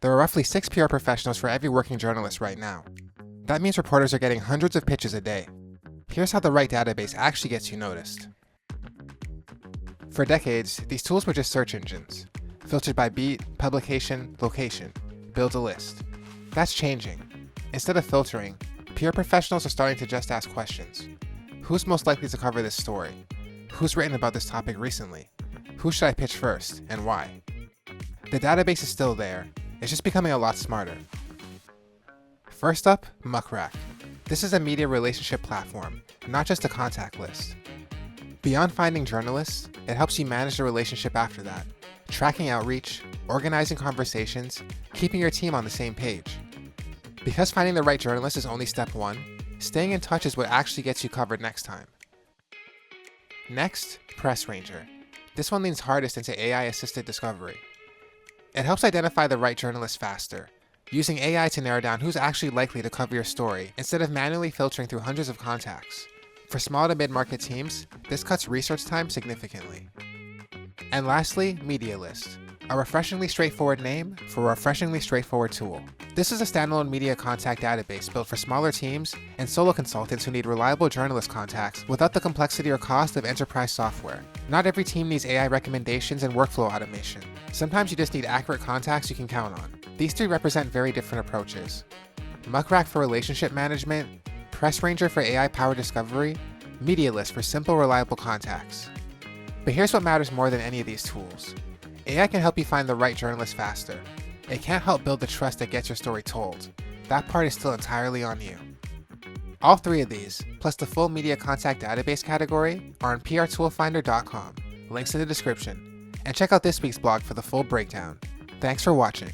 There are roughly 6 PR professionals for every working journalist right now. That means reporters are getting hundreds of pitches a day. Here's how the right database actually gets you noticed. For decades, these tools were just search engines, filtered by beat, publication, location, build a list. That's changing. Instead of filtering, PR professionals are starting to just ask questions. Who's most likely to cover this story? Who's written about this topic recently? Who should I pitch first, and why? The database is still there, it's just becoming a lot smarter. First up, Muck Rack. This is a media relationship platform, not just a contact list. Beyond finding journalists, it helps you manage the relationship after that, tracking outreach, organizing conversations, keeping your team on the same page. Because finding the right journalist is only step one, staying in touch is what actually gets you covered next time. Next, Press Ranger. This one leans hardest into AI-assisted discovery. It helps identify the right journalist faster, using AI to narrow down who's actually likely to cover your story instead of manually filtering through hundreds of contacts. For small to mid-market teams, this cuts research time significantly. And lastly, MediaList, a refreshingly straightforward name for a refreshingly straightforward tool. This is a standalone media contact database built for smaller teams and solo consultants who need reliable journalist contacts without the complexity or cost of enterprise software. Not every team needs AI recommendations and workflow automation. Sometimes you just need accurate contacts you can count on. These three represent very different approaches. Muck Rack for relationship management, Press Ranger for AI-powered discovery, MediaList for simple, reliable contacts. But here's what matters more than any of these tools. AI can help you find the right journalist faster. It can't help build the trust that gets your story told. That part is still entirely on you. All three of these, plus the full media contact database category, are on PRToolFinder.com, links in the description, and check out this week's blog for the full breakdown. Thanks for watching.